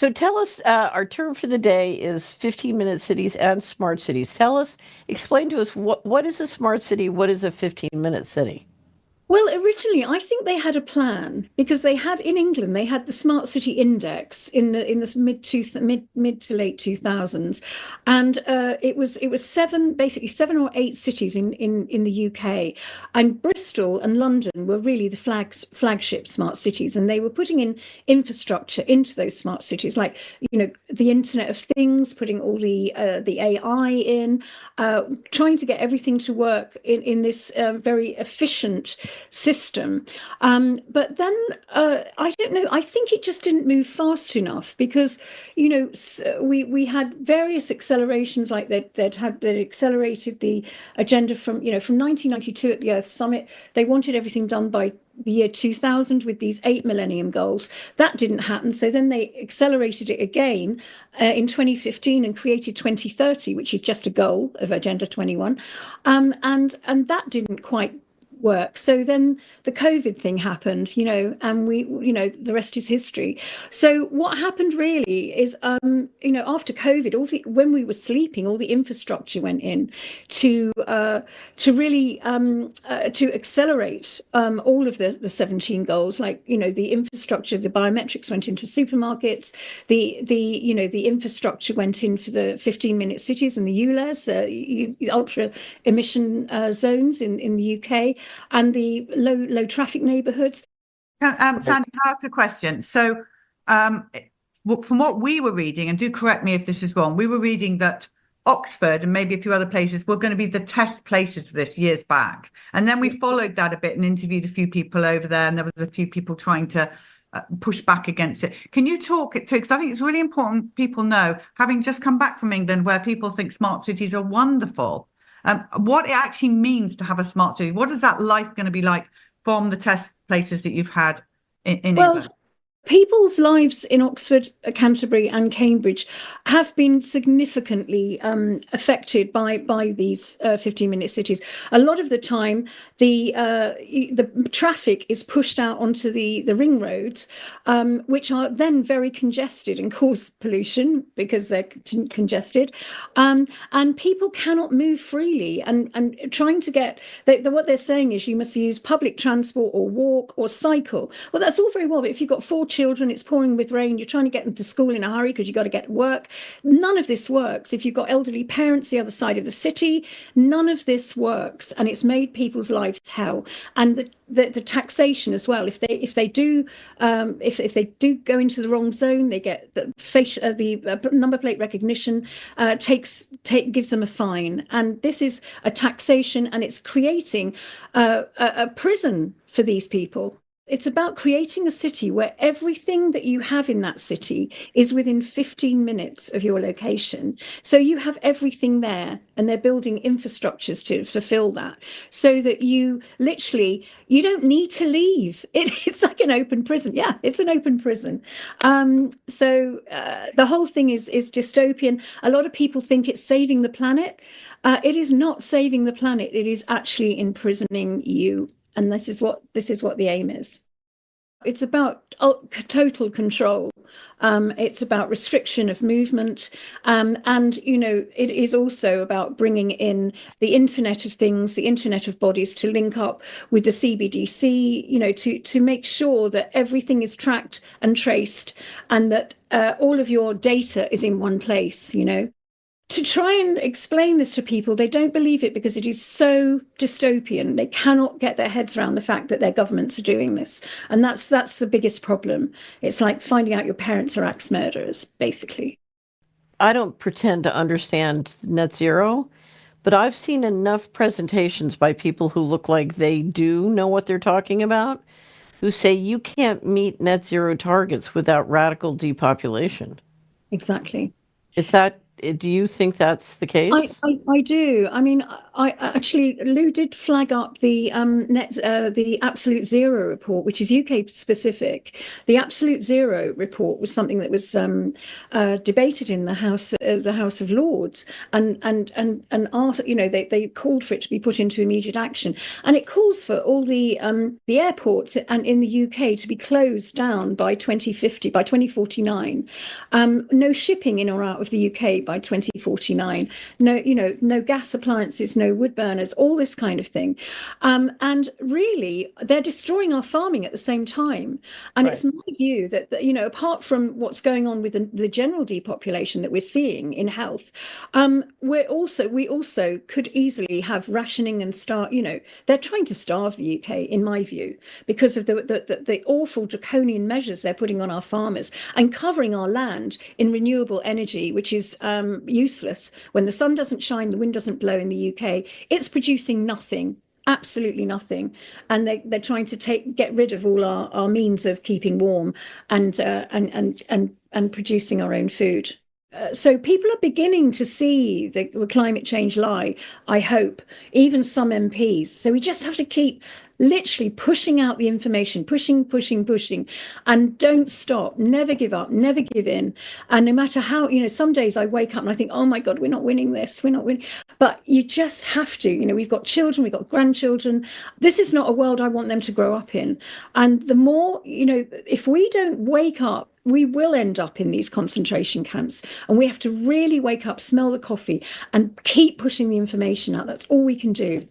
So tell us, our term for the day is 15-minute cities and smart cities. Explain to us what is a smart city? What is a 15-minute city? Well, originally, I think they had a plan because they had in England they had the Smart City Index in the mid to late 2000s, and it was seven or eight cities in the UK, and Bristol and London were really the flagship smart cities, and they were putting in infrastructure into those smart cities, like the Internet of Things, putting all the AI in, trying to get everything to work in this very efficient system. But then I don't know. I think it just didn't move fast enough because we had various accelerations like they accelerated the agenda from 1992 at the Earth Summit. They wanted everything done by the year 2000 with these 8 millennium goals. That didn't happen. So then they accelerated it again in 2015 and created 2030, which is just a goal of Agenda 21. And that didn't quite work. So then the COVID thing happened, and the rest is history. So what happened really is, after COVID, when we were sleeping, all the infrastructure went in to really to accelerate all of the 17 goals, like the infrastructure, the biometrics went into supermarkets, the infrastructure went in for the 15-minute cities and the ULEZ, ultra emission zones in the UK, and the low traffic neighbourhoods. Sandy, can I ask a question? So from what we were reading, and do correct me if this is wrong, we were reading that Oxford and maybe a few other places were going to be the test places for this years back. And then we followed that a bit and interviewed a few people over there, and there was a few people trying to push back against it. Can you talk it through? Because I think it's really important people know, having just come back from England where people think smart cities are wonderful, what it actually means to have a smart city. What is that life going to be like from the test places that you've had in England? People's lives in Oxford, Canterbury and Cambridge have been significantly affected by these 15-minute cities. A lot of the time, the traffic is pushed out onto the ring roads, which are then very congested and cause pollution because they're congested. And people cannot move freely. And trying to get, what they're saying is you must use public transport or walk or cycle. Well, that's all very well, but if you've got 4 children, it's pouring with rain, you're trying to get them to school in a hurry because you've got to get to work. None of this works. If you've got elderly parents the other side of the city, none of this works, and it's made people's lives hell. And the taxation as well. If they do go into the wrong zone, they get the number plate recognition gives them a fine, and this is a taxation, and it's creating a prison for these people. It's about creating a city where everything that you have in that city is within 15 minutes of your location. So you have everything there, and they're building infrastructures to fulfill that, so that you don't need to leave. It's like an open prison. Yeah, it's an open prison. So the whole thing is dystopian. A lot of people think it's saving the planet. It is not saving the planet. It is actually imprisoning you. And this is what the aim is. It's about total control. It's about restriction of movement. And, it is also about bringing in the Internet of Things, the Internet of Bodies, to link up with the CBDC, to make sure that everything is tracked and traced, and that all of your data is in one place, To try and explain this to people, they don't believe it because it is so dystopian. They cannot get their heads around the fact that their governments are doing this. And that's the biggest problem. It's like finding out your parents are axe murderers, basically. I don't pretend to understand net zero, but I've seen enough presentations by people who look like they do know what they're talking about, who say you can't meet net zero targets without radical depopulation. Exactly. Do you think that's the case? I do. I mean, I actually, Lou did flag up the the Absolute Zero report, which is UK specific. The Absolute Zero report was something that was debated in the House of Lords, and asked, they called for it to be put into immediate action, and it calls for all the airports and in the UK to be closed down by 2050, by 2049. No shipping in or out of the UK by 2049. No gas appliances, no wood burners, all this kind of thing. And really, they're destroying our farming at the same time. And Right. it's my view that, apart from what's going on with the general depopulation that we're seeing in health, we also could easily have rationing and they're trying to starve the UK, in my view, because of the awful draconian measures they're putting on our farmers and covering our land in renewable energy, which is useless. When the sun doesn't shine, the wind doesn't blow in the UK, it's producing nothing, absolutely nothing. And they're trying to get rid of all our means of keeping warm and producing our own food. So people are beginning to see the climate change lie, I hope, even some MPs. So we just have to keep literally pushing out the information, pushing, and don't stop, never give up, never give in. And no matter how, some days I wake up and I think, oh my God, we're not winning this, we're not winning. But you just have to, we've got children, we've got grandchildren. This is not a world I want them to grow up in. And the more, if we don't wake up, we will end up in these concentration camps, and we have to really wake up, smell the coffee, and keep pushing the information out. That's all we can do.